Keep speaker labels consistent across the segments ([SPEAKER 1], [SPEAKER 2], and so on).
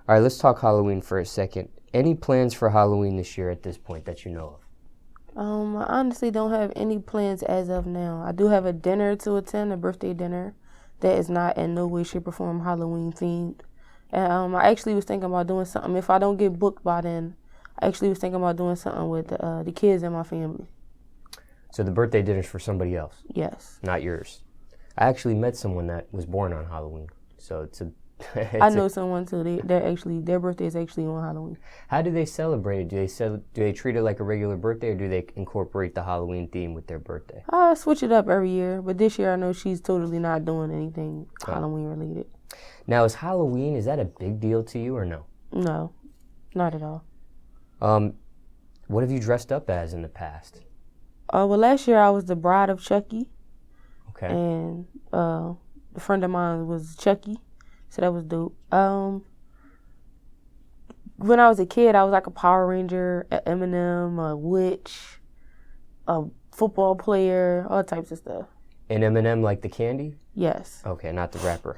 [SPEAKER 1] All right, let's talk Halloween for a second. Any plans for Halloween this year at this point that you know of?
[SPEAKER 2] I honestly don't have any plans as of now. I do have a dinner to attend, a birthday dinner, that is not in no way, shape, or form Halloween themed. And I actually was thinking about doing something. If I don't get booked by then, I actually was thinking about doing something with the kids in my family.
[SPEAKER 1] So the birthday dinner's for somebody else?
[SPEAKER 2] Yes.
[SPEAKER 1] Not yours. I actually met someone that was born on Halloween, so it's a...
[SPEAKER 2] I know someone too. Their birthday is actually on Halloween.
[SPEAKER 1] How do they celebrate it? Do they treat it like a regular birthday, or do they incorporate the Halloween theme with their birthday?
[SPEAKER 2] I switch it up every year, but this year I know she's totally not doing anything Halloween related.
[SPEAKER 1] Now, is that a big deal to you or no?
[SPEAKER 2] No, not at all.
[SPEAKER 1] What have you dressed up as in the past?
[SPEAKER 2] Well, last year I was the bride of Chucky.
[SPEAKER 1] Okay.
[SPEAKER 2] And a friend of mine was Chucky, so that was dope. When I was a kid, I was like a Power Ranger, an Eminem, a witch, a football player, all types of stuff.
[SPEAKER 1] And Eminem, like the candy?
[SPEAKER 2] Yes.
[SPEAKER 1] Okay, not the rapper.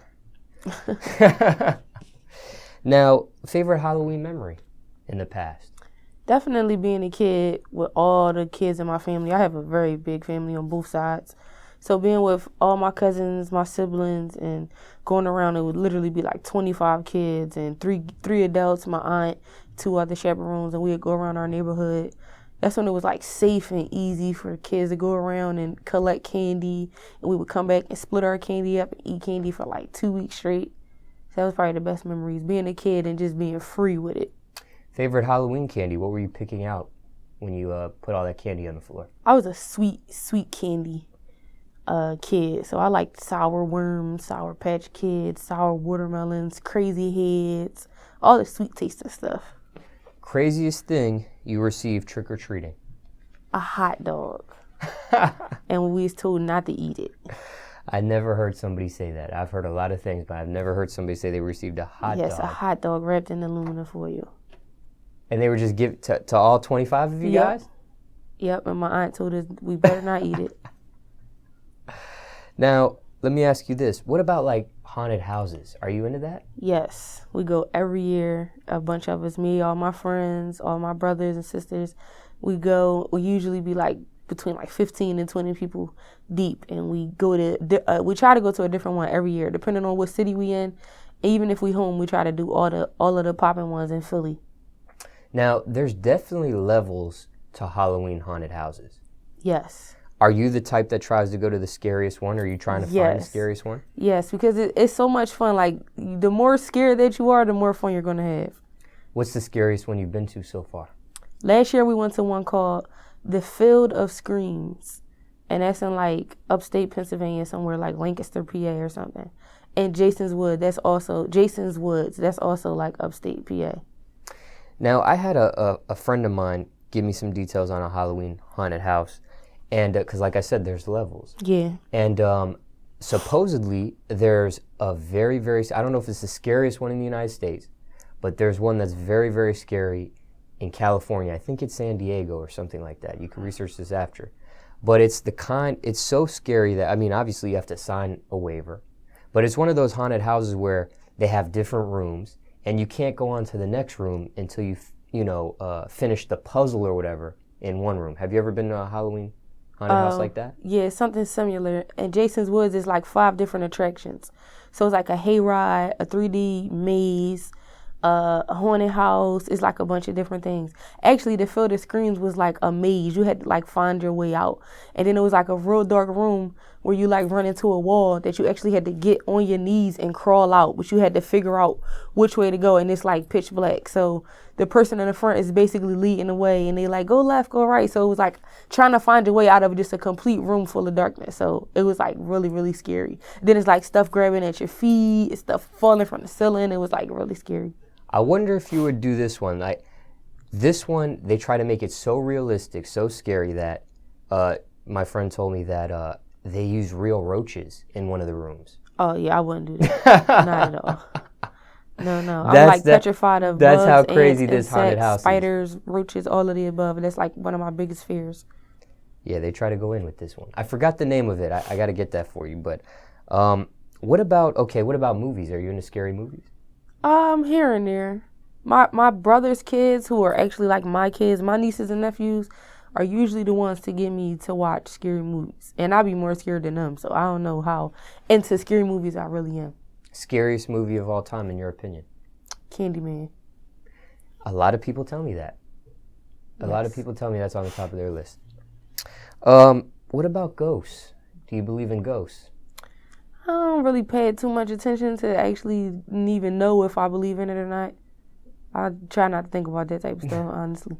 [SPEAKER 1] Now, favorite Halloween memory in the past?
[SPEAKER 2] Definitely being a kid with all the kids in my family. I have a very big family on both sides. So being with all my cousins, my siblings, and going around, it would literally be like 25 kids and three adults, my aunt, 2 other chaperones, and we would go around our neighborhood. That's when it was like safe and easy for kids to go around and collect candy. And we would come back and split our candy up and eat candy for like 2 weeks straight. So that was probably the best memories, being a kid and just being free with it.
[SPEAKER 1] Favorite Halloween candy? What were you picking out when you put all that candy on the floor?
[SPEAKER 2] I was a sweet candy kid. So I liked sour worms, Sour Patch Kids, sour watermelons, crazy heads, all the sweet tasting stuff.
[SPEAKER 1] Craziest thing you received trick-or-treating?
[SPEAKER 2] A hot dog. And we was told not to eat it.
[SPEAKER 1] I never heard somebody say that. I've heard a lot of things, but I've never heard somebody say they received a hot dog.
[SPEAKER 2] Yes, a hot dog wrapped in aluminum foil.
[SPEAKER 1] And they were just give to all 25 of you guys?
[SPEAKER 2] Yep, and my aunt told us we better not eat it.
[SPEAKER 1] Now, let me ask you this. What about, like, haunted houses? Are you into that?
[SPEAKER 2] Yes. We go every year, a bunch of us, me, all my friends, all my brothers and sisters. We go, we usually be, like, between, like, 15 and 20 people deep, and we try to go to a different one every year, depending on what city we in. And even if we home, we try to do all of the popping ones in Philly.
[SPEAKER 1] Now, there's definitely levels to Halloween haunted houses.
[SPEAKER 2] Yes.
[SPEAKER 1] Are you the type that tries to go to the scariest one, or are you trying to find the scariest one?
[SPEAKER 2] Yes, because it's so much fun. Like, the more scared that you are, the more fun you're going to have.
[SPEAKER 1] What's the scariest one you've been to so far?
[SPEAKER 2] Last year, we went to one called the Field of Screams, and that's in, like, upstate Pennsylvania, somewhere like Lancaster, PA or something. And Jason's Woods, that's also, like, upstate PA.
[SPEAKER 1] Now, I had a friend of mine give me some details on a Halloween haunted house. And because, like I said, there's levels.
[SPEAKER 2] Yeah.
[SPEAKER 1] And supposedly there's a very, very, I don't know if it's the scariest one in the United States, but there's one that's very, very scary in California. I think it's San Diego or something like that. You can research this after. But it's so scary that, I mean, obviously you have to sign a waiver. But it's one of those haunted houses where they have different rooms, and you can't go on to the next room until you finish the puzzle or whatever in one room. Have you ever been to a Halloween haunted house like that?
[SPEAKER 2] Yeah, something similar. And Jason's Woods is like 5 different attractions. So it's like a hayride, a 3D maze, a haunted house. It's like a bunch of different things. Actually, the Field of Screams was like a maze. You had to like find your way out. And then it was like a real dark room where you like run into a wall that you actually had to get on your knees and crawl out, but you had to figure out which way to go, and it's like pitch black. So the person in the front is basically leading the way, and they like, go left, go right. So it was like trying to find your way out of just a complete room full of darkness. So it was like really, really scary. Then it's like stuff grabbing at your feet, stuff falling from the ceiling. It was like really scary.
[SPEAKER 1] I wonder if you would do this one. This one, they try to make it so realistic, so scary that my friend told me that they use real roaches in one of the rooms.
[SPEAKER 2] Oh, yeah, I wouldn't do that. Not at all. No. I'm like petrified of
[SPEAKER 1] bugs, how crazy
[SPEAKER 2] ants,
[SPEAKER 1] this haunted house
[SPEAKER 2] spiders, roaches, all of the above. And that's like one of my biggest fears.
[SPEAKER 1] Yeah, they try to go in with this one. I forgot the name of it. I got to get that for you. But what about movies? Are you into scary movies?
[SPEAKER 2] Here and there. My brother's kids, who are actually like my kids, my nieces and nephews, are usually the ones to get me to watch scary movies. And I'll be more scared than them, so I don't know how into scary movies I really am.
[SPEAKER 1] Scariest movie of all time, in your opinion?
[SPEAKER 2] Candyman.
[SPEAKER 1] A lot of people tell me that. A lot of people tell me that's on the top of their list. What about ghosts? Do you believe in ghosts?
[SPEAKER 2] I don't really pay too much attention to actually even know if I believe in it or not. I try not to think about that type of stuff, honestly.